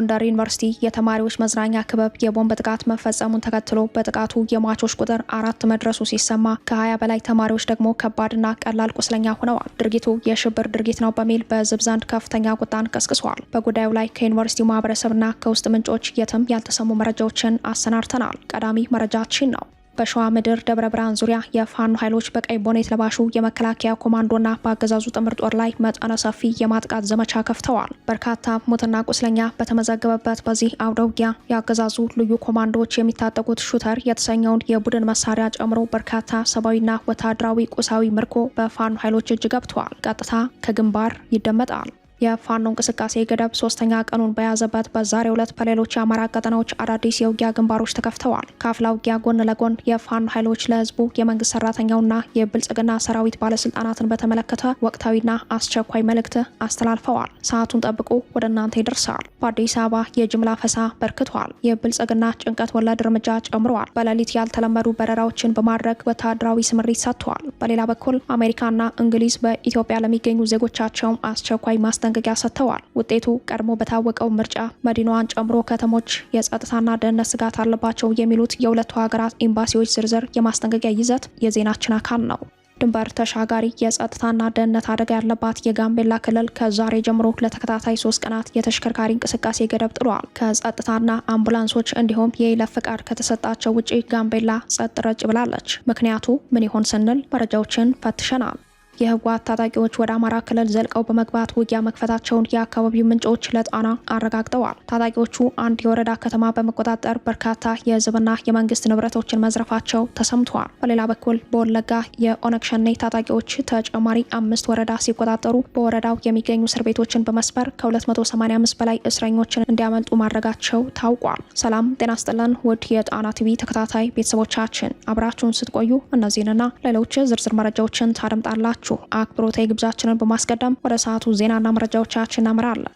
በጎንደር ዩኒቨርሲቲ የተማሪዎች መዝናኛ ክበብ የቦምብ ጥቃት መፈጸሙን ተከትሎ በጥቃቱ የሟቾች ቁጥር 4 መድረሱ ሲሰማ ከ20 በላይ ተማሪዎች ደግሞ ከባድና ቀላል ቁስለኛ ሆነዋል። ድርጊቱ የሽብር ድርጊት ነው በሚል በሕዝብ ዘንድ ከፍተኛ ቁጣን ቀስቅሷል። በጉዳዩ ላይ ከዩኒቨርሲቲው ማህበረሰብና ከውስጥ ምንጮች የትም ያልተሰሙ መረጃዎችን አሰናድተናል። ቀዳሚ መረጃችን ነው። በሸዋ ምድር ደብረ ብርሃን ዙሪያ የፋኖ ኃይሎች በቀይ ቦኔት ለባሹ የመከላከያ ኮማንዶና በአገዛዙ ጥምር ጦር ላይ መጠነ ሰፊ የማጥቃት ዘመቻ ከፍተዋል። በርካታ ሞትና ቁስለኛ በተመዘገበበት በዚህ አውደ ውጊያ የአገዛዙ ልዩ ኮማንዶዎች የሚታጠቁት ሹተር የተሰኘውን የቡድን መሳሪያ ጨምሮ በርካታ ሰብአዊና ወታደራዊ ቁሳዊ ምርኮ በፋኖ ኃይሎች እጅ ገብተዋል። ቀጥታ ከግንባር ይደመጣል። የፋኖ እንቅስቃሴ ገደብ 3ኛ ቀኑን በያዘበት በዛሬው ዕለት በሌሎች የአማራ ቀጠናዎች አዳዲስ የውጊያ ግንባሮች ተከፍተዋል። ከአፍላ ውጊያ ጎን ለጎን የፋኖ ኃይሎች ለህዝቡ የመንግስት ሰራተኛውና የብልጽግና ሰራዊት ባለስልጣናትን በተመለከተ ወቅታዊና አስቸኳይ መልእክት አስተላልፈዋል። ሰዓቱን ጠብቆ ወደ እናንተ ይደርሳል። በአዲስ አበባ የጅምላ ፈሳ በርክቷል። የብልጽግና ጭንቀት ወለድ እርምጃ ጨምረዋል። በሌሊት ያልተለመዱ በረራዎችን በማድረግ ወታደራዊ ስምሪት ሰጥተዋል። በሌላ በኩል አሜሪካና እንግሊዝ በኢትዮጵያ ለሚገኙ ዜጎቻቸው አስቸኳይ ማስጠንቀቂያ ሰጥተዋል። ውጤቱ ቀድሞ በታወቀው ምርጫ መዲናዋን ጨምሮ ከተሞች የጸጥታና ደህንነት ስጋት አለባቸው የሚሉት የሁለቱ ሀገራት ኤምባሲዎች ዝርዝር የማስጠንቀቂያ ይዘት የዜናችን አካል ነው። ድንበር ተሻጋሪ የጸጥታና ደህንነት አደጋ ያለባት የጋምቤላ ክልል ከዛሬ ጀምሮ ለተከታታይ 3 ቀናት የተሽከርካሪ እንቅስቃሴ ገደብ ጥሏል። ከጸጥታና አምቡላንሶች እንዲሁም የይለፍ ፍቃድ ከተሰጣቸው ውጪ ጋምቤላ ጸጥ ረጭ ብላለች። ምክንያቱ ምን ይሆን ስንል መረጃዎችን ፈትሸናል። የህወሓት ታጣቂዎች ወደ አማራ ክልል ዘልቀው በመግባት ውጊያ መክፈታቸውን የአካባቢው ምንጮች ለጣና አረጋግጠዋል። ታጣቂዎቹ አንድ የወረዳ ከተማ በመቆጣጠር በርካታ የህዝብና የመንግስት ንብረቶችን መዝረፋቸው ተሰምተዋል። በሌላ በኩል በወለጋ የኦነግ ሸኔ ታጣቂዎች ተጨማሪ 5 ወረዳ ሲቆጣጠሩ በወረዳው የሚገኙ እስር ቤቶችን በመስበር ከ285 በላይ እስረኞችን እንዲያመልጡ ማድረጋቸው ታውቋል። ሰላም ጤና ይስጥልን ውድ የጣና ቲቪ ተከታታይ ቤተሰቦቻችን አብራችሁን ስትቆዩ እነዚህንና ሌሎች ዝርዝር መረጃዎችን ታደምጣላችሁ። አክብሮታዊ ግብዣችንን በማስቀደም ወደ ሰዓቱ ዜናና መረጃዎቻችን እናመራለን።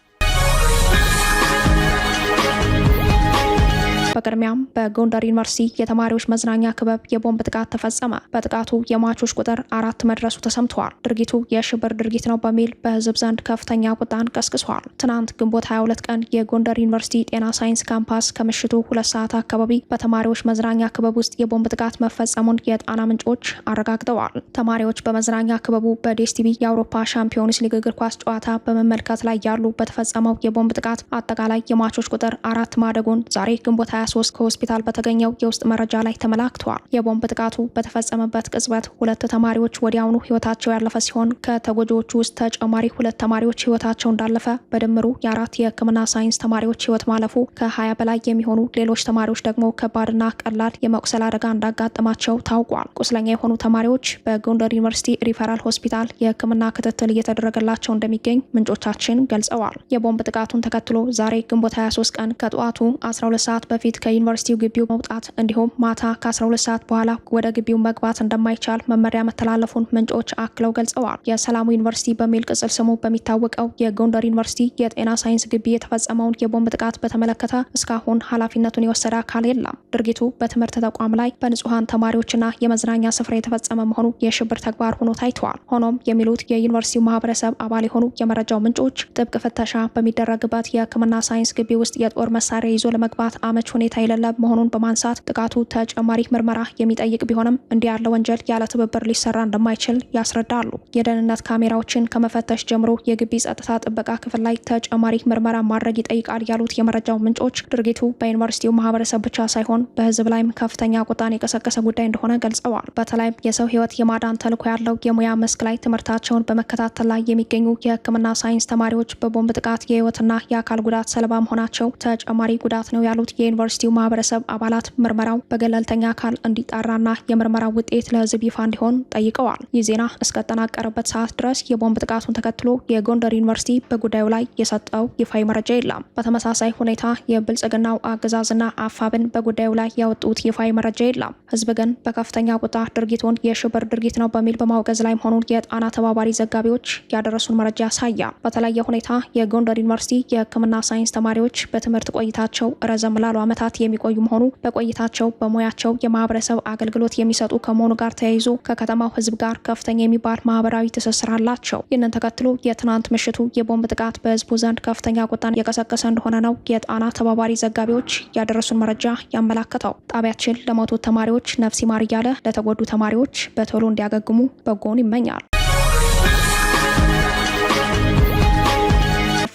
በቅድሚያም በጎንደር ዩኒቨርሲቲ የተማሪዎች መዝናኛ ክበብ የቦምብ ጥቃት ተፈጸመ። በጥቃቱ የሟቾች ቁጥር 4 መድረሱ ተሰምቷል። ድርጊቱ የሽብር ድርጊት ነው በሚል በህዝብ ዘንድ ከፍተኛ ቁጣን ቀስቅሷል። ትናንት ግንቦት 22 ቀን የጎንደር ዩኒቨርሲቲ ጤና ሳይንስ ካምፓስ ከምሽቱ 2 ሰዓት አካባቢ በተማሪዎች መዝናኛ ክበብ ውስጥ የቦምብ ጥቃት መፈጸሙን የጣና ምንጮች አረጋግጠዋል። ተማሪዎች በመዝናኛ ክበቡ በዴስቲቪ የአውሮፓ ሻምፒዮንስ ሊግ እግር ኳስ ጨዋታ በመመልከት ላይ ያሉ በተፈጸመው የቦምብ ጥቃት አጠቃላይ የሟቾች ቁጥር 4 ማደጉን ዛሬ ግንቦት 23 ከሆስፒታል በተገኘው የውስጥ መረጃ ላይ ተመላክቷል። የቦምብ ጥቃቱ በተፈጸመበት ቅጽበት 2 ተማሪዎች ወዲያውኑ ህይወታቸው ያለፈ ሲሆን ከተጎጂዎቹ ውስጥ ተጨማሪ 2 ተማሪዎች ህይወታቸው እንዳለፈ በድምሩ የ4 የህክምና ሳይንስ ተማሪዎች ህይወት ማለፉ ከ20 በላይ የሚሆኑ ሌሎች ተማሪዎች ደግሞ ከባድና ቀላል የመቁሰል አደጋ እንዳጋጠማቸው ታውቋል። ቁስለኛ የሆኑ ተማሪዎች በጎንደር ዩኒቨርሲቲ ሪፈራል ሆስፒታል የህክምና ክትትል እየተደረገላቸው እንደሚገኝ ምንጮቻችን ገልጸዋል። የቦምብ ጥቃቱን ተከትሎ ዛሬ ግንቦት 23 ቀን ከጠዋቱ 12 ሰዓት በፊት ከዩኒቨርሲቲው ግቢው መውጣት እንዲሁም ማታ ከ12 ሰዓት በኋላ ወደ ግቢው መግባት እንደማይቻል መመሪያ መተላለፉን ምንጮች አክለው ገልጸዋል። የሰላሙ ዩኒቨርሲቲ በሚል ቅጽል ስሙ በሚታወቀው የጎንደር ዩኒቨርሲቲ የጤና ሳይንስ ግቢ የተፈጸመውን የቦምብ ጥቃት በተመለከተ እስካሁን ኃላፊነቱን የወሰደ አካል የለም። ድርጊቱ በትምህርት ተቋም ላይ በንጹሃን ተማሪዎችና የመዝናኛ ስፍራ የተፈጸመ መሆኑ የሽብር ተግባር ሆኖ ታይቷል። ሆኖም የሚሉት የዩኒቨርሲቲው ማህበረሰብ አባል የሆኑ የመረጃው ምንጮች ጥብቅ ፍተሻ በሚደረግበት የህክምና ሳይንስ ግቢ ውስጥ የጦር መሳሪያ ይዞ ለመግባት አመች ሁኔታ የሌለ መሆኑን በማንሳት ጥቃቱ ተጨማሪ ምርመራ የሚጠይቅ ቢሆንም እንዲህ ያለ ወንጀል ያለ ትብብር ሊሰራ እንደማይችል ያስረዳሉ። የደህንነት ካሜራዎችን ከመፈተሽ ጀምሮ የግቢ ጸጥታ ጥበቃ ክፍል ላይ ተጨማሪ ምርመራ ማድረግ ይጠይቃል ያሉት የመረጃው ምንጮች ድርጊቱ በዩኒቨርሲቲው ማህበረሰብ ብቻ ሳይሆን በህዝብ ላይም ከፍተኛ ቁጣን የቀሰቀሰ ጉዳይ እንደሆነ ገልጸዋል። በተለይም የሰው ህይወት የማዳን ተልዕኮ ያለው የሙያ መስክ ላይ ትምህርታቸውን በመከታተል ላይ የሚገኙ የህክምና ሳይንስ ተማሪዎች በቦምብ ጥቃት የህይወትና የአካል ጉዳት ሰለባ መሆናቸው ተጨማሪ ጉዳት ነው ያሉት የዩኒቨርሲቲው ማህበረሰብ አባላት ምርመራው በገለልተኛ አካል እንዲጣራና የምርመራው ውጤት ለህዝብ ይፋ እንዲሆን ጠይቀዋል። ይህ ዜና እስከተጠናቀረበት ሰዓት ድረስ የቦምብ ጥቃቱን ተከትሎ የጎንደር ዩኒቨርሲቲ በጉዳዩ ላይ የሰጠው ይፋዊ መረጃ የለም። በተመሳሳይ ሁኔታ የብልጽግናው አገዛዝና አፋብን በጉዳዩ ላይ ያወጡት ይፋዊ መረጃ የለም። ህዝብ ግን በከፍተኛ ቁጣ ድርጊቱን የሽብር ድርጊት ነው በሚል በማውገዝ ላይ መሆኑን የጣና ተባባሪ ዘጋቢዎች ያደረሱን መረጃ ያሳያል። በተለየ ሁኔታ የጎንደር ዩኒቨርሲቲ የህክምና ሳይንስ ተማሪዎች በትምህርት ቆይታቸው ረዘም ላሉ ዓመታት የሚቆዩ መሆኑ በቆይታቸው በሙያቸው የማህበረሰብ አገልግሎት የሚሰጡ ከመሆኑ ጋር ተያይዞ ከከተማው ህዝብ ጋር ከፍተኛ የሚባል ማህበራዊ ማህበራዊ ትስስር አላቸው። ይህንን ተከትሎ የትናንት ምሽቱ የቦምብ ጥቃት በህዝቡ ዘንድ ከፍተኛ ቁጣን የቀሰቀሰ እንደሆነ ነው የጣና ተባባሪ ዘጋቢዎች ያደረሱን መረጃ ያመላከተው። ጣቢያችን ለሞቱት ተማሪዎች ነፍስ ይማር እያለ ለተጎዱ ተማሪዎች በቶሎ እንዲያገግሙ በጎን ይመኛል።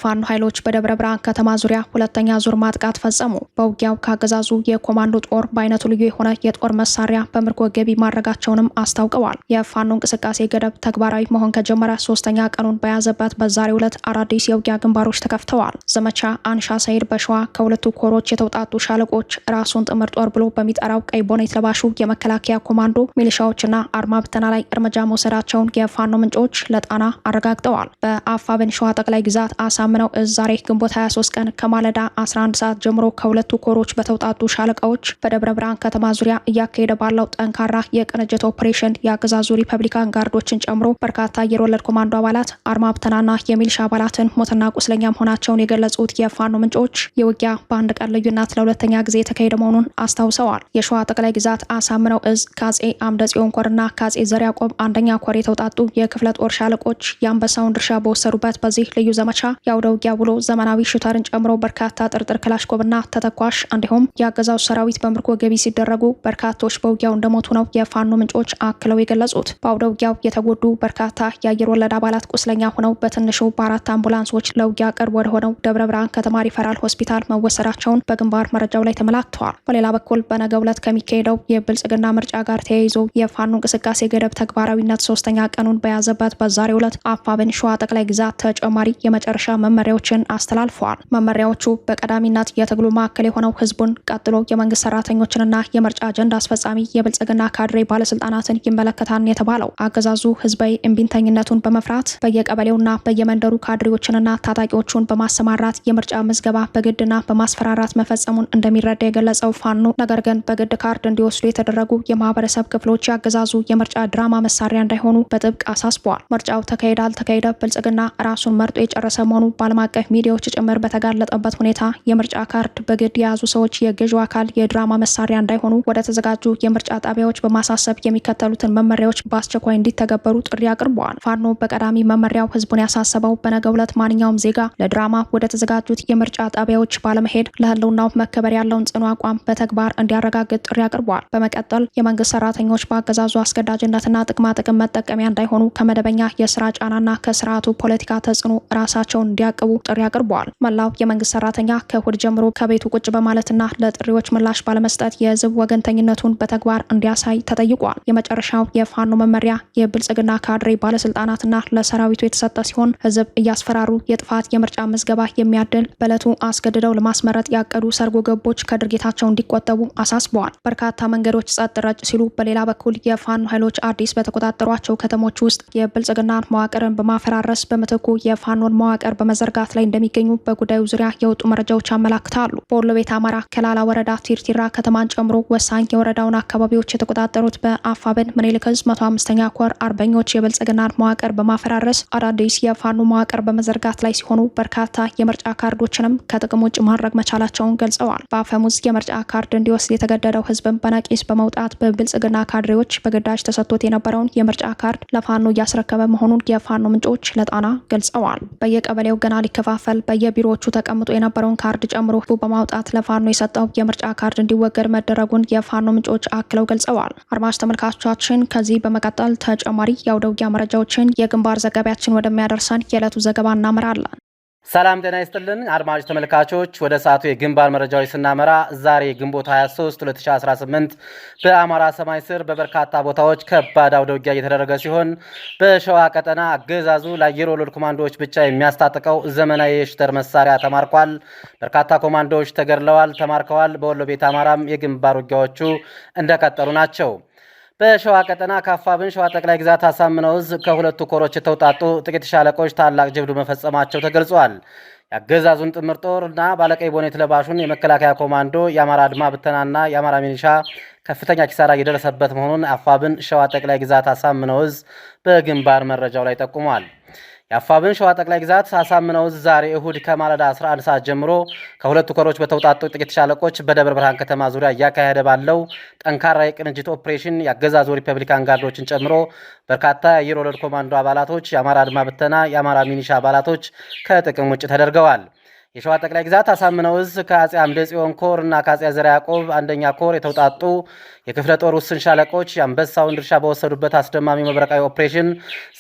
ፋኖ ኃይሎች በደብረ ብርሃን ከተማ ዙሪያ ሁለተኛ ዙር ማጥቃት ፈጸሙ። በውጊያው ካገዛዙ የኮማንዶ ጦር በአይነቱ ልዩ የሆነ የጦር መሳሪያ በምርኮ ገቢ ማድረጋቸውንም አስታውቀዋል። የፋኖ እንቅስቃሴ ገደብ ተግባራዊ መሆን ከጀመረ ሶስተኛ ቀኑን በያዘበት በዛሬው ዕለት አዳዲስ የውጊያ ግንባሮች ተከፍተዋል። ዘመቻ አንሻ ሰይድ በሸዋ ከሁለቱ ኮሮች የተውጣጡ ሻለቆች ራሱን ጥምር ጦር ብሎ በሚጠራው ቀይ ቦኔት ለባሹ የመከላከያ ኮማንዶ ሚሊሻዎችና አድማ ብተና ላይ እርምጃ መውሰዳቸውን የፋኖ ምንጮች ለጣና አረጋግጠዋል። በአፋብን ሸዋ ጠቅላይ ግዛት ምነው ዛሬ ግንቦት 23 ቀን ከማለዳ 11 ሰዓት ጀምሮ ከሁለቱ ኮሮች በተውጣጡ ሻለቃዎች በደብረ ብርሃን ከተማ ዙሪያ እያካሄደ ባለው ጠንካራ የቅንጅት ኦፕሬሽን የአገዛዙ ሪፐብሊካን ጋርዶችን ጨምሮ በርካታ አየር ወለድ ኮማንዶ አባላት አድማ ብተናና የሚሊሻ አባላትን ሞትና ቁስለኛ መሆናቸውን የገለጹት የፋኖ ምንጮች የውጊያ በአንድ ቀን ልዩነት ለሁለተኛ ጊዜ የተካሄደ መሆኑን አስታውሰዋል። የሸዋ ጠቅላይ ግዛት አሳምነው እዝ ከአጼ አምደ ጽዮን ኮርና ከአጼ ዘር ያዕቆብ አንደኛ ኮር የተውጣጡ የክፍለ ጦር ሻለቆች የአንበሳውን ድርሻ በወሰዱበት በዚህ ልዩ ዘመቻ የአውደ ውጊያ ብሎ ዘመናዊ ሹተርን ጨምሮ በርካታ ጥርጥር ክላሽኮቭና ተተኳሽ እንዲሁም የአገዛዙ ሰራዊት በምርኮ ገቢ ሲደረጉ በርካቶች በውጊያው እንደሞቱ ነው የፋኖ ምንጮች አክለው የገለጹት። በአውደ ውጊያው የተጎዱ በርካታ የአየር ወለድ አባላት ቁስለኛ ሆነው በትንሹ በ4 አምቡላንሶች ለውጊያ ቅርብ ወደ ሆነው ደብረ ብርሃን ከተማ ሪፈራል ሆስፒታል መወሰዳቸውን በግንባር መረጃው ላይ ተመላክተዋል። በሌላ በኩል በነገው ዕለት ከሚካሄደው የብልጽግና ምርጫ ጋር ተያይዞ የፋኖ እንቅስቃሴ ገደብ ተግባራዊነት ሶስተኛ ቀኑን በያዘበት በዛሬው ዕለት አፋብን ሸዋ ጠቅላይ ግዛት ተጨማሪ የመጨረሻ መመሪያዎችን አስተላልፈዋል። መመሪያዎቹ በቀዳሚነት የትግሉ ማዕከል የሆነው ህዝቡን፣ ቀጥሎ የመንግስት ሰራተኞችንና የምርጫ አጀንዳ አስፈጻሚ የብልጽግና ካድሬ ባለስልጣናትን ይመለከታል የተባለው አገዛዙ ህዝባዊ እምቢተኝነቱን በመፍራት በየቀበሌውና በየመንደሩ ካድሬዎችንና ታጣቂዎቹን በማሰማራት የምርጫ ምዝገባ በግድና በማስፈራራት መፈጸሙን እንደሚረዳ የገለጸው ፋኖ ነገር ግን በግድ ካርድ እንዲወስዱ የተደረጉ የማህበረሰብ ክፍሎች ያገዛዙ የምርጫ ድራማ መሳሪያ እንዳይሆኑ በጥብቅ አሳስበዋል። ምርጫው ተካሄደ አልተካሄደ ብልጽግና ራሱን መርጦ የጨረሰ መሆኑ በዓለም አቀፍ ሚዲያዎች ጭምር በተጋለጠበት ሁኔታ የምርጫ ካርድ በግድ የያዙ ሰዎች የገዢው አካል የድራማ መሳሪያ እንዳይሆኑ ወደ ተዘጋጁ የምርጫ ጣቢያዎች በማሳሰብ የሚከተሉትን መመሪያዎች በአስቸኳይ እንዲተገበሩ ጥሪ አቅርበዋል። ፋኖ በቀዳሚ መመሪያው ህዝቡን ያሳሰበው በነገው ዕለት ማንኛውም ዜጋ ለድራማ ወደ ተዘጋጁት የምርጫ ጣቢያዎች ባለመሄድ ለህልውናው መከበር ያለውን ጽኑ አቋም በተግባር እንዲያረጋግጥ ጥሪ አቅርበዋል። በመቀጠል የመንግስት ሰራተኞች በአገዛዙ አስገዳጅነትና ጥቅማ ጥቅም መጠቀሚያ እንዳይሆኑ ከመደበኛ የስራ ጫናና ከስርዓቱ ፖለቲካ ተጽዕኖ ራሳቸውን እንዲያቅቡ ጥሪ አቅርበዋል። መላው የመንግስት ሰራተኛ ከእሁድ ጀምሮ ከቤቱ ቁጭ በማለትና ለጥሪዎች ምላሽ ባለመስጠት የህዝብ ወገንተኝነቱን በተግባር እንዲያሳይ ተጠይቋል። የመጨረሻው የፋኖ መመሪያ የብልጽግና ካድሬ ባለስልጣናትና ለሰራዊቱ የተሰጠ ሲሆን ህዝብ እያስፈራሩ የጥፋት የምርጫ ምዝገባ የሚያድል በዕለቱ አስገድደው ለማስመረጥ ያቀዱ ሰርጎ ገቦች ከድርጊታቸው እንዲቆጠቡ አሳስበዋል። በርካታ መንገዶች ጸጥ ረጭ ሲሉ፣ በሌላ በኩል የፋኖ ኃይሎች አዲስ በተቆጣጠሯቸው ከተሞች ውስጥ የብልጽግናን መዋቅርን በማፈራረስ በምትኩ የፋኖን መዋቅር በመዘርጋት ላይ እንደሚገኙ በጉዳዩ ዙሪያ የወጡ መረጃዎች ያመላክታሉ። በወሎ ቤት አማራ ከላላ ወረዳ ቲርቲራ ከተማን ጨምሮ ወሳኝ የወረዳውን አካባቢዎች የተቆጣጠሩት በአፋብን ምኒልክ ዕዝ 105ኛ ኮር አርበኞች የብልጽግናን መዋቅር በማፈራረስ አዳዲስ የፋኖ መዋቅር በመዘርጋት ላይ ሲሆኑ በርካታ የምርጫ ካርዶችንም ከጥቅም ውጭ ማድረግ መቻላቸውን ገልጸዋል። በአፈሙዝ የምርጫ ካርድ እንዲወስድ የተገደደው ህዝብን በነቂስ በመውጣት በብልጽግና ካድሬዎች በግዳጅ ተሰጥቶት የነበረውን የምርጫ ካርድ ለፋኖ እያስረከበ መሆኑን የፋኖ ምንጮች ለጣና ገልጸዋል። በየቀበሌው ገና ሊከፋፈል በየቢሮዎቹ ተቀምጦ የነበረውን ካርድ ጨምሮ በማውጣት ለፋኖ የሰጠው የምርጫ ካርድ እንዲወገድ መደረጉን የፋኖ ምንጮች አክለው ገልጸዋል። አድማጭ ተመልካቾቻችን ከዚህ በመቀጠል ተጨማሪ የአውደ ውጊያ መረጃዎችን የግንባር ዘጋቢያችን ወደሚያደርሰን የዕለቱ ዘገባ እናመራለን። ሰላም ጤና ይስጥልን አድማጭ ተመልካቾች፣ ወደ ሰዓቱ የግንባር መረጃዎች ስናመራ ዛሬ ግንቦት 23 2018 በአማራ ሰማይ ስር በበርካታ ቦታዎች ከባድ አውደ ውጊያ እየተደረገ ሲሆን በሸዋ ቀጠና አገዛዙ ለአየር ወለድ ኮማንዶዎች ብቻ የሚያስታጥቀው ዘመናዊ የሽተር መሳሪያ ተማርኳል። በርካታ ኮማንዶዎች ተገድለዋል፣ ተማርከዋል። በወሎ ቤት አማራም የግንባር ውጊያዎቹ እንደቀጠሉ ናቸው። በሸዋ ቀጠና ከአፋብን ሸዋ ጠቅላይ ግዛት አሳምነው እዝ ከሁለቱ ኮሮች የተውጣጡ ጥቂት ሻለቆች ታላቅ ጀብዱ መፈጸማቸው ተገልጿል። የአገዛዙን ጥምር ጦርና ባለቀይ ቦኔት ለባሹን የመከላከያ ኮማንዶ፣ የአማራ አድማ ብተናና የአማራ ሚሊሻ ከፍተኛ ኪሳራ እየደረሰበት መሆኑን አፋብን ሸዋ ጠቅላይ ግዛት አሳምነው እዝ በግንባር መረጃው ላይ ጠቁሟል። የአፋብን ሸዋ ጠቅላይ ግዛት አሳምነው ዕዝ ዛሬ እሁድ ከማለዳ 11 ሰዓት ጀምሮ ከሁለቱ ኮሮች በተውጣጡ ጥቂት ሻለቆች በደብረ ብርሃን ከተማ ዙሪያ እያካሄደ ባለው ጠንካራ የቅንጅት ኦፕሬሽን የአገዛዙ ሪፐብሊካን ጋርዶችን ጨምሮ በርካታ የአየር ወለድ ኮማንዶ አባላቶች፣ የአማራ አድማ ብተና፣ የአማራ ሚኒሻ አባላቶች ከጥቅም ውጭ ተደርገዋል። የሸዋ ጠቅላይ ግዛት አሳምነው ዕዝ ከአጼ አምደ ጽዮን ኮር እና ከአጼ ዘርዓ ያዕቆብ አንደኛ ኮር የተውጣጡ የክፍለ ጦር ውስን ሻለቆች የአንበሳውን ድርሻ በወሰዱበት አስደማሚ መብረቃዊ ኦፕሬሽን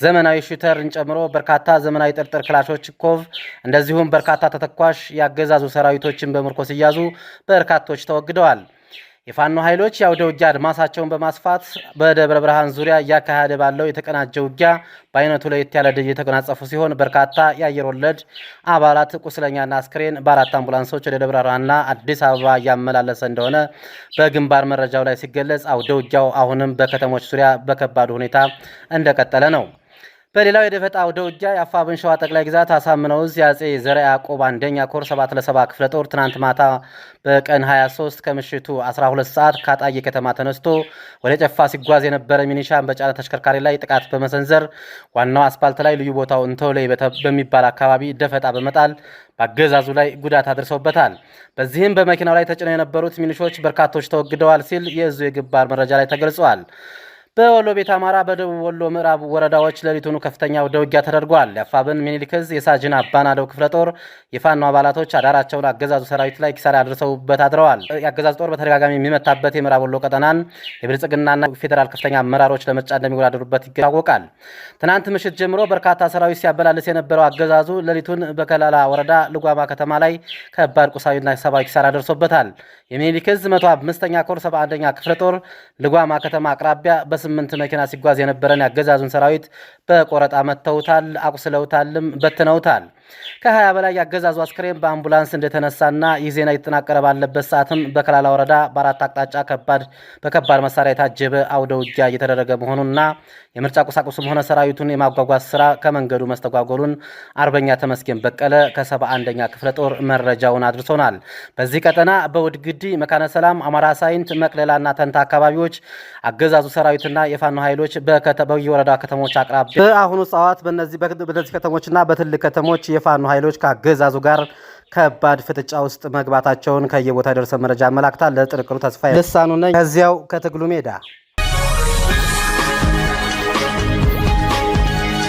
ዘመናዊ ሹተርን ጨምሮ በርካታ ዘመናዊ ጥርጥር ክላሾች ኮቭ እንደዚሁም በርካታ ተተኳሽ ያገዛዙ ሰራዊቶችን በምርኮ ሲያዙ በርካቶች ተወግደዋል። የፋኖ ኃይሎች የአውደ ውጊያ አድማሳቸውን በማስፋት በደብረ ብርሃን ዙሪያ እያካሄደ ባለው የተቀናጀ ውጊያ በአይነቱ ለየት ያለ ድል የተጎናጸፉ ሲሆን በርካታ የአየር ወለድ አባላት ቁስለኛና አስክሬን በአራት አምቡላንሶች ወደ ደብረ ብርሃንና አዲስ አበባ እያመላለሰ እንደሆነ በግንባር መረጃው ላይ ሲገለጽ፣ አውደ ውጊያው አሁንም በከተሞች ዙሪያ በከባድ ሁኔታ እንደቀጠለ ነው። በሌላው የደፈጣ አውደ ውጊያ የአፋብን ሸዋ ጠቅላይ ግዛት አሳምነው ዕዝ የአጼ ዘርዓ ያዕቆብ አንደኛ ኮር 7 ክፍለ ጦር ትናንት ማታ በቀን 23 ከምሽቱ 12 ሰዓት ካጣዬ ከተማ ተነስቶ ወደ ጨፋ ሲጓዝ የነበረ ሚኒሻን በጫነ ተሽከርካሪ ላይ ጥቃት በመሰንዘር ዋናው አስፓልት ላይ ልዩ ቦታው እንተውለይ በሚባል አካባቢ ደፈጣ በመጣል በአገዛዙ ላይ ጉዳት አድርሰውበታል። በዚህም በመኪናው ላይ ተጭነው የነበሩት ሚኒሾች በርካቶች ተወግደዋል ሲል የዕዙ የግንባር መረጃ ላይ ተገልጿል። በወሎ ቤት አማራ በደቡብ ወሎ ምዕራብ ወረዳዎች ሌሊቱን ከፍተኛ አውደ ውጊያ ተደርጓል። የአፋብን ሚኒሊክ ዕዝ የሳጅን አባናደው ክፍለ ጦር የፋኖ አባላቶች አዳራቸውን አገዛዙ ሰራዊት ላይ ኪሳራ አድርሰውበት አድረዋል። የአገዛዙ ጦር በተደጋጋሚ የሚመታበት የምዕራብ ወሎ ቀጠናን የብልጽግናና ፌዴራል ከፍተኛ አመራሮች ለምርጫ እንደሚወዳደሩበት ይታወቃል። ትናንት ምሽት ጀምሮ በርካታ ሰራዊት ሲያበላልስ የነበረው አገዛዙ ሌሊቱን በከላላ ወረዳ ልጓማ ከተማ ላይ ከባድ ቁሳዊና ሰብአዊ ኪሳራ ደርሶበታል። የሚኒሊክ ዕዝ 105ኛ ኮር 71ኛ ክፍለ ጦር ልጓማ ከተማ አቅራቢያ በ8 መኪና ሲጓዝ የነበረን ያገዛዙን ሰራዊት በቆረጣ መተውታል፣ አቁስለውታልም በትነውታል። ከ20 በላይ ያገዛዙ አስክሬን በአምቡላንስ እንደተነሳና ይህ ዜና እየተጠናቀረ ባለበት ሰዓትም በከላላ ወረዳ በአራት አቅጣጫ በከባድ መሳሪያ የታጀበ አውደ ውጊያ እየተደረገ መሆኑንና የምርጫ ቁሳቁስም ሆነ ሰራዊቱን የማጓጓዝ ስራ ከመንገዱ መስተጓጎሉን አርበኛ ተመስገን በቀለ ከ71ኛ ክፍለ ጦር መረጃውን አድርሶናል። በዚህ ቀጠና በውድግዲ፣ መካነ ሰላም፣ አማራ ሳይንት፣ መቅለላና ተንታ አካባቢዎች አገዛዙ ሰራዊትና የፋኖ ኃይሎች በየወረዳ ከተሞች አቅራቢያ በአሁኑ ሰዓት በእነዚህ ከተሞችና በትልቅ ከተሞች የፋኖ ኃይሎች ከአገዛዙ ጋር ከባድ ፍጥጫ ውስጥ መግባታቸውን ከየቦታ የደረሰ መረጃ ያመላክታል። ለጥንቅሩ ተስፋ ልሳኑ ነኝ ከዚያው ከትግሉ ሜዳ።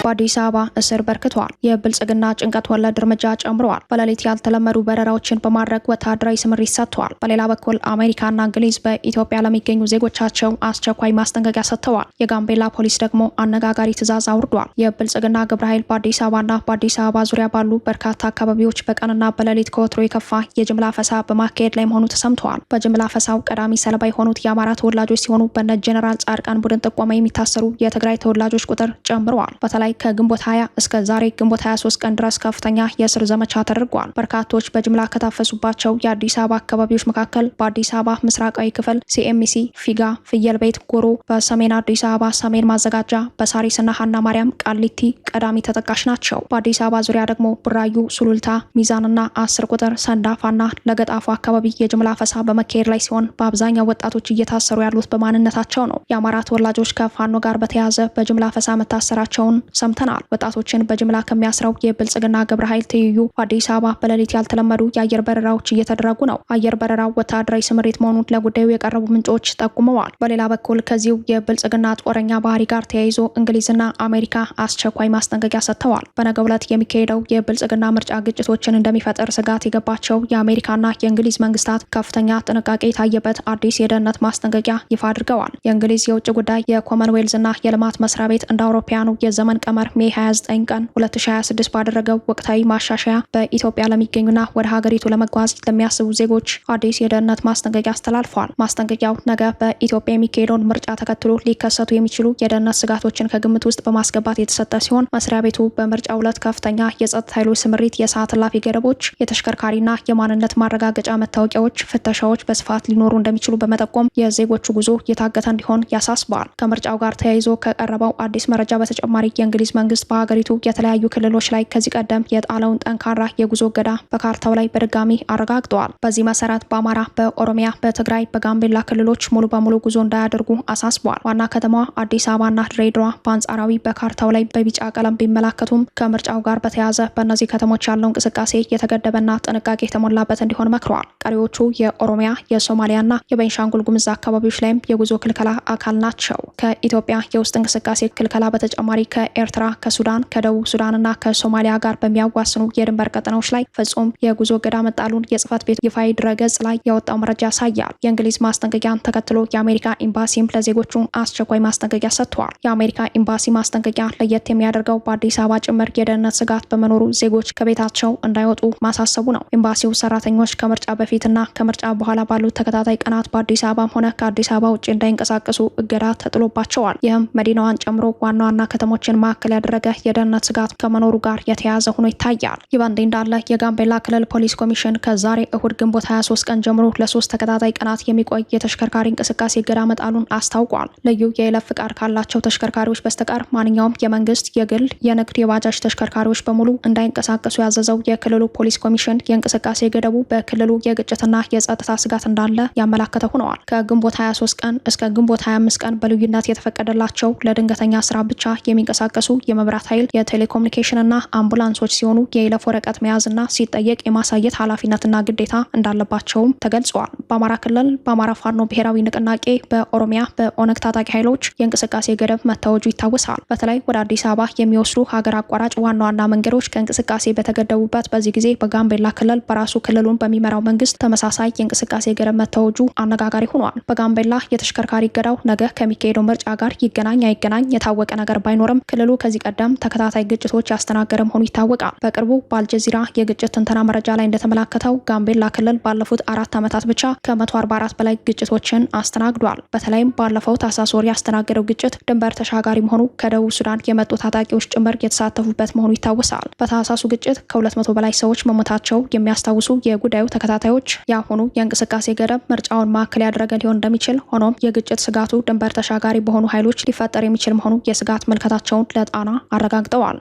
በአዲስ አበባ እስር በርክቷል። የብልጽግና ጭንቀት ወለድ እርምጃ ጨምረዋል። በሌሊት ያልተለመዱ በረራዎችን በማድረግ ወታደራዊ ስምሪት ሰጥተዋል። በሌላ በኩል አሜሪካና እንግሊዝ በኢትዮጵያ ለሚገኙ ዜጎቻቸው አስቸኳይ ማስጠንቀቂያ ሰጥተዋል። የጋምቤላ ፖሊስ ደግሞ አነጋጋሪ ትዕዛዝ አውርዷል። የብልጽግና ግብረ ኃይል በአዲስ አበባና በአዲስ አበባ ዙሪያ ባሉ በርካታ አካባቢዎች በቀንና በሌሊት ከወትሮ የከፋ የጅምላ ፈሳ በማካሄድ ላይ መሆኑ ተሰምተዋል። በጅምላ ፈሳው ቀዳሚ ሰለባ የሆኑት የአማራ ተወላጆች ሲሆኑ በነ ጄኔራል ጻድቃን ቡድን ጥቆማ የሚታሰሩ የትግራይ ተወላጆች ቁጥር ጨምረዋል። በተለይ ከግንቦት 20 እስከ ዛሬ ግንቦት 23 ቀን ድረስ ከፍተኛ የእስር ዘመቻ ተደርጓል። በርካቶች በጅምላ ከታፈሱባቸው የአዲስ አበባ አካባቢዎች መካከል በአዲስ አበባ ምስራቃዊ ክፍል ሲኤምሲ፣ ፊጋ፣ ፍየል ቤት፣ ጎሮ፣ በሰሜን አዲስ አበባ ሰሜን ማዘጋጃ፣ በሳሪስና ሀና ማርያም፣ ቃሊቲ ቀዳሚ ተጠቃሽ ናቸው። በአዲስ አበባ ዙሪያ ደግሞ ቡራዩ፣ ሱሉልታ፣ ሚዛንና 10 ቁጥር ሰንዳፋና ለገጣፉ አካባቢ የጅምላ ፈሳ በመካሄድ ላይ ሲሆን በአብዛኛው ወጣቶች እየታሰሩ ያሉት በማንነታቸው ነው። የአማራ ተወላጆች ከፋኖ ጋር በተያያዘ በጅምላ ፈሳ መታሰራቸውን ሰምተናል። ወጣቶችን በጅምላ ከሚያስረው የብልጽግና ግብረ ኃይል ትይዩ አዲስ አበባ በሌሊት ያልተለመዱ የአየር በረራዎች እየተደረጉ ነው። አየር በረራው ወታደራዊ ስምሪት መሆኑን ለጉዳዩ የቀረቡ ምንጮች ጠቁመዋል። በሌላ በኩል ከዚሁ የብልጽግና ጦረኛ ባህሪ ጋር ተያይዞ እንግሊዝና አሜሪካ አስቸኳይ ማስጠንቀቂያ ሰጥተዋል። በነገው ዕለት የሚካሄደው የብልጽግና ምርጫ ግጭቶችን እንደሚፈጠር ስጋት የገባቸው የአሜሪካና የእንግሊዝ መንግስታት ከፍተኛ ጥንቃቄ የታየበት አዲስ የደህንነት ማስጠንቀቂያ ይፋ አድርገዋል። የእንግሊዝ የውጭ ጉዳይ የኮመንዌልዝና የልማት መስሪያ ቤት እንደ አውሮፓውያኑ የዘመን ቀመር ሜይ 29 ቀን 2026 ባደረገው ወቅታዊ ማሻሻያ በኢትዮጵያ ለሚገኙና ወደ ሀገሪቱ ለመጓዝ ለሚያስቡ ዜጎች አዲስ የደህንነት ማስጠንቀቂያ አስተላልፏል። ማስጠንቀቂያው ነገ በኢትዮጵያ የሚካሄደውን ምርጫ ተከትሎ ሊከሰቱ የሚችሉ የደህንነት ስጋቶችን ከግምት ውስጥ በማስገባት የተሰጠ ሲሆን መስሪያ ቤቱ በምርጫው ዕለት ከፍተኛ የጸጥታ ኃይሎች ስምሪት፣ የሰዓት እላፊ ገደቦች፣ የተሽከርካሪና የማንነት ማረጋገጫ መታወቂያዎች ፍተሻዎች በስፋት ሊኖሩ እንደሚችሉ በመጠቆም የዜጎቹ ጉዞ የታገተ እንዲሆን ያሳስባል። ከምርጫው ጋር ተያይዞ ከቀረበው አዲስ መረጃ በተጨማሪ የእንግሊዝ የእንግሊዝ መንግስት በሀገሪቱ የተለያዩ ክልሎች ላይ ከዚህ ቀደም የጣለውን ጠንካራ የጉዞ እገዳ በካርታው ላይ በድጋሚ አረጋግጠዋል። በዚህ መሰረት በአማራ፣ በኦሮሚያ፣ በትግራይ፣ በጋምቤላ ክልሎች ሙሉ በሙሉ ጉዞ እንዳያደርጉ አሳስበዋል። ዋና ከተማዋ አዲስ አበባና ድሬዳዋ በአንጻራዊ በካርታው ላይ በቢጫ ቀለም ቢመላከቱም ከምርጫው ጋር በተያያዘ በእነዚህ ከተሞች ያለው እንቅስቃሴ የተገደበና ጥንቃቄ የተሞላበት እንዲሆን መክረዋል። ቀሪዎቹ የኦሮሚያ፣ የሶማሊያና የቤንሻንጉል ጉሙዝ አካባቢዎች ላይም የጉዞ ክልከላ አካል ናቸው። ከኢትዮጵያ የውስጥ እንቅስቃሴ ክልከላ በተጨማሪ ከኤርትራ፣ ከሱዳን፣ ከደቡብ ሱዳንና ከሶማሊያ ጋር በሚያዋስኑ የድንበር ቀጠናዎች ላይ ፍጹም የጉዞ እገዳ መጣሉን የጽህፈት ቤት ይፋዊ ድረገጽ ላይ ያወጣው መረጃ ያሳያል። የእንግሊዝ ማስጠንቀቂያን ተከትሎ የአሜሪካ ኤምባሲም ለዜጎቹ አስቸኳይ ማስጠንቀቂያ ሰጥቷል። የአሜሪካ ኤምባሲ ማስጠንቀቂያ ለየት የሚያደርገው በአዲስ አበባ ጭምር የደህንነት ስጋት በመኖሩ ዜጎች ከቤታቸው እንዳይወጡ ማሳሰቡ ነው። ኤምባሲው ሰራተኞች ከምርጫ በፊትና ከምርጫ በኋላ ባሉት ተከታታይ ቀናት በአዲስ አበባም ሆነ ከአዲስ አበባ ውጭ እንዳይንቀሳቀሱ እገዳ ተጥሎባቸዋል። ይህም መዲናዋን ጨምሮ ዋና ዋና ከተሞችን ማዕከል ያደረገ የደህንነት ስጋት ከመኖሩ ጋር የተያያዘ ሆኖ ይታያል። ይህ በእንዲህ እንዳለ የጋምቤላ ክልል ፖሊስ ኮሚሽን ከዛሬ እሁድ ግንቦት 23 ቀን ጀምሮ ለ3 ተከታታይ ቀናት የሚቆይ የተሽከርካሪ እንቅስቃሴ እገዳ መጣሉን አስታውቋል። ልዩ የይለፍ ፍቃድ ካላቸው ተሽከርካሪዎች በስተቀር ማንኛውም የመንግስት፣ የግል፣ የንግድ፣ የባጃጅ ተሽከርካሪዎች በሙሉ እንዳይንቀሳቀሱ ያዘዘው የክልሉ ፖሊስ ኮሚሽን የእንቅስቃሴ ገደቡ በክልሉ የግጭትና የጸጥታ ስጋት እንዳለ ያመላከተ ሆነዋል። ከግንቦት 23 ቀን እስከ ግንቦት 25 ቀን በልዩነት የተፈቀደላቸው ለድንገተኛ ስራ ብቻ የሚንቀሳቀሱ የመብራት ኃይል፣ የቴሌኮሙኒኬሽንና አምቡላንሶች ሲሆኑ የይለፍ ወረቀት መያዝና ሲጠየቅ የማሳየት ኃላፊነትና ግዴታ እንዳለባቸውም ተገልጸዋል። በአማራ ክልል በአማራ ፋኖ ብሔራዊ ንቅናቄ፣ በኦሮሚያ በኦነግ ታጣቂ ኃይሎች የእንቅስቃሴ ገደብ መታወጁ ይታወሳል። በተለይ ወደ አዲስ አበባ የሚወስዱ ሀገር አቋራጭ ዋና ዋና መንገዶች ከእንቅስቃሴ በተገደቡበት በዚህ ጊዜ በጋምቤላ ክልል በራሱ ክልሉን በሚመራው መንግስት ተመሳሳይ የእንቅስቃሴ ገደብ መታወጁ አነጋጋሪ ሆኗል። በጋምቤላ የተሽከርካሪ እገዳው ነገ ከሚካሄደው ምርጫ ጋር ይገናኝ አይገናኝ የታወቀ ነገር ባይኖርም ክልሉ ከዚህ ቀደም ተከታታይ ግጭቶች ያስተናገረ መሆኑ ይታወቃል። በቅርቡ በአልጀዚራ የግጭት ትንተና መረጃ ላይ እንደተመላከተው ጋምቤላ ክልል ባለፉት 4 ዓመታት ብቻ ከ144 በላይ ግጭቶችን አስተናግዷል። በተለይም ባለፈው ታህሳስ ወር ያስተናገደው ግጭት ድንበር ተሻጋሪ መሆኑ ከደቡብ ሱዳን የመጡ ታጣቂዎች ጭምር የተሳተፉበት መሆኑ ይታወሳል። በታህሳሱ ግጭት ከ200 በላይ ሰዎች መሞታቸው የሚያስታውሱ የጉዳዩ ተከታታዮች የአሁኑ የእንቅስቃሴ ገደብ ምርጫውን ማዕከል ያደረገ ሊሆን እንደሚችል፣ ሆኖም የግጭት ስጋቱ ድንበር ተሻጋሪ በሆኑ ኃይሎች ሊፈጠር የሚችል መሆኑ የስጋት ምልከታቸውን ለጣና አረጋግጠዋል።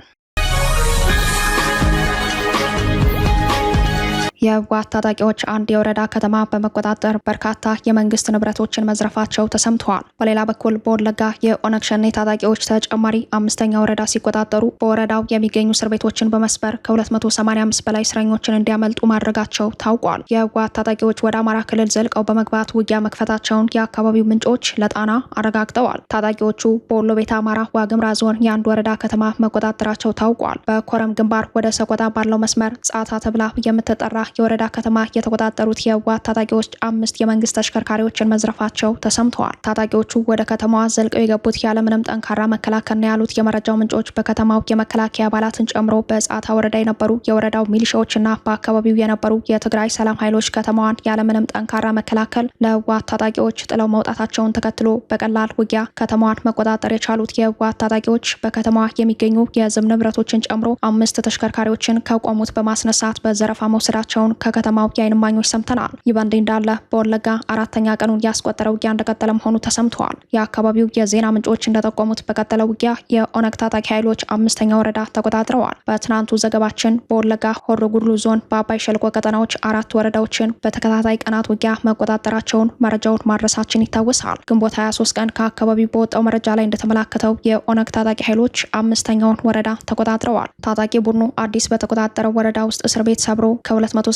የህወሓት ታጣቂዎች አንድ የወረዳ ከተማ በመቆጣጠር በርካታ የመንግስት ንብረቶችን መዝረፋቸው ተሰምተዋል። በሌላ በኩል በወለጋ የኦነግ ሸኔ ታጣቂዎች ተጨማሪ 5ኛ ወረዳ ሲቆጣጠሩ በወረዳው የሚገኙ እስር ቤቶችን በመስበር ከ285 በላይ እስረኞችን እንዲያመልጡ ማድረጋቸው ታውቋል። የህወሓት ታጣቂዎች ወደ አማራ ክልል ዘልቀው በመግባት ውጊያ መክፈታቸውን የአካባቢው ምንጮች ለጣና አረጋግጠዋል። ታጣቂዎቹ በወሎ ቤተ አማራ ዋግምራ ዞን የአንድ ወረዳ ከተማ መቆጣጠራቸው ታውቋል። በኮረም ግንባር ወደ ሰቆጣ ባለው መስመር ጻታ ተብላ የምትጠራ የወረዳ ከተማ የተቆጣጠሩት የህወሓት ታጣቂዎች 5 የመንግስት ተሽከርካሪዎችን መዝረፋቸው ተሰምተዋል። ታጣቂዎቹ ወደ ከተማዋ ዘልቀው የገቡት ያለምንም ጠንካራ መከላከል ነው ያሉት የመረጃው ምንጮች በከተማው የመከላከያ አባላትን ጨምሮ በጻታ ወረዳ የነበሩ የወረዳው ሚሊሻዎችና በአካባቢው የነበሩ የትግራይ ሰላም ኃይሎች ከተማዋን ያለምንም ጠንካራ መከላከል ለህወሓት ታጣቂዎች ጥለው መውጣታቸውን ተከትሎ በቀላል ውጊያ ከተማዋን መቆጣጠር የቻሉት የህወሓት ታጣቂዎች በከተማዋ የሚገኙ የህዝብ ንብረቶችን ጨምሮ 5 ተሽከርካሪዎችን ከቆሙት በማስነሳት በዘረፋ መውሰዳቸው ከከተማው የዓይን እማኞች ሰምተናል። ይህ በእንዲህ እንዳለ በወለጋ 4ኛ ቀኑን ያስቆጠረው ውጊያ እንደቀጠለ መሆኑ ተሰምተዋል። የአካባቢው የዜና ምንጮች እንደጠቆሙት በቀጠለው ውጊያ የኦነግ ታጣቂ ኃይሎች 5ኛ ወረዳ ተቆጣጥረዋል። በትናንቱ ዘገባችን በወለጋ ሆሮ ጉድሩ ዞን በአባይ ሸልቆ ቀጠናዎች 4 ወረዳዎችን በተከታታይ ቀናት ውጊያ መቆጣጠራቸውን መረጃውን ማድረሳችን ይታወሳል። ግንቦት 23 ቀን ከአካባቢው በወጣው መረጃ ላይ እንደተመላከተው የኦነግ ታጣቂ ኃይሎች 5ኛውን ወረዳ ተቆጣጥረዋል። ታጣቂ ቡድኑ አዲስ በተቆጣጠረው ወረዳ ውስጥ እስር ቤት ሰብሮ ከ285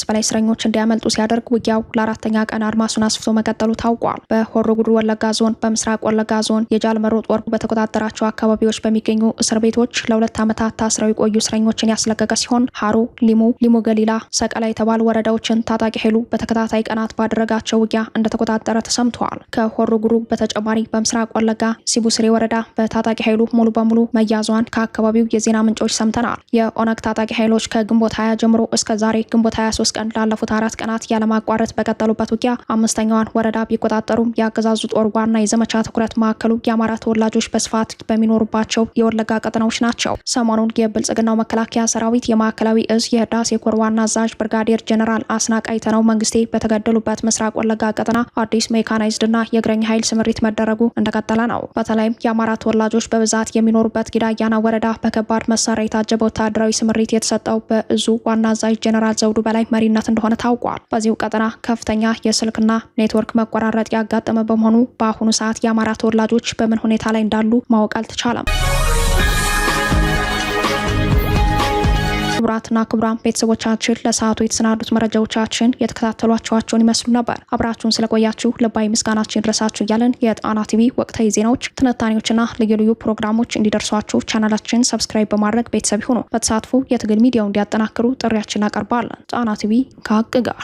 በላይ እስረኞች እንዲያመልጡ ሲያደርግ ውጊያው ለ4ኛ ቀን አድማሱን አስፍቶ መቀጠሉ ታውቋል። በሆሮ ጉድሩ ወለጋ ዞን፣ በምስራቅ ወለጋ ዞን የጃልመሮ ጦር በተቆጣጠራቸው አካባቢዎች በሚገኙ እስር ቤቶች ለ2 ዓመታት ታስረው የቆዩ እስረኞችን ያስለቀቀ ሲሆን ሀሮ፣ ሊሙ ገሊላ፣ ሰቀላ የተባሉ ወረዳዎችን ታጣቂ ኃይሉ በተከታታይ ቀናት ባደረጋቸው ውጊያ እንደተቆጣጠረ ተሰምተዋል። ከሆሮ ጉድሩ በተጨማሪ በምስራቅ ወለጋ ሲቡስሬ ወረዳ በታጣቂ ኃይሉ ሙሉ በሙሉ መያዟን ከአካባቢው የዜና ምንጮች ሰምተናል። የኦነግ ታጣቂ ኃይሎች ከግንቦት 20 ጀምሮ እስከ ዛሬ ግንቦት ግንቦት 23 ቀን ላለፉት 4 ቀናት ያለማቋረጥ በቀጠሉበት ውጊያ አምስተኛዋን ወረዳ ቢቆጣጠሩም የአገዛዙ ጦር ዋና የዘመቻ ትኩረት ማዕከሉ የአማራ ተወላጆች በስፋት በሚኖሩባቸው የወለጋ ቀጠናዎች ናቸው። ሰሞኑን የብልጽግናው መከላከያ ሰራዊት የማዕከላዊ እዝ የህዳሴ ኮር ዋና አዛዥ ብርጋዴር ጀነራል አስናቃይ ተነው መንግስቴ በተገደሉበት ምስራቅ ወለጋ ቀጠና አዲስ ሜካናይዝድና የእግረኛ ኃይል ስምሪት መደረጉ እንደቀጠለ ነው። በተለይም የአማራ ተወላጆች በብዛት የሚኖሩበት ጊዳያና ወረዳ በከባድ መሳሪያ የታጀበ ወታደራዊ ስምሪት የተሰጠው በእዙ ዋና አዛዥ ጀነራል ዘውዱ በላይ መሪነት እንደሆነ ታውቋል። በዚሁ ቀጠና ከፍተኛ የስልክና ኔትወርክ መቆራረጥ ያጋጠመ በመሆኑ በአሁኑ ሰዓት የአማራ ተወላጆች በምን ሁኔታ ላይ እንዳሉ ማወቅ አልተቻለም። ክቡራትና ክቡራን ቤተሰቦቻችን ለሰዓቱ የተሰናዱት መረጃዎቻችን የተከታተሏቸዋቸውን ይመስሉ ነበር። አብራችሁን ስለቆያችሁ ልባዊ ምስጋናችን ይድረሳችሁ እያለን የጣና ቲቪ ወቅታዊ ዜናዎች፣ ትንታኔዎችና ልዩ ልዩ ፕሮግራሞች እንዲደርሷችሁ ቻናላችን ሰብስክራይብ በማድረግ ቤተሰብ ይሁኑ። በተሳትፎ የትግል ሚዲያው እንዲያጠናክሩ ጥሪያችን እናቀርባለን። ጣና ቲቪ ከሀቅ ጋር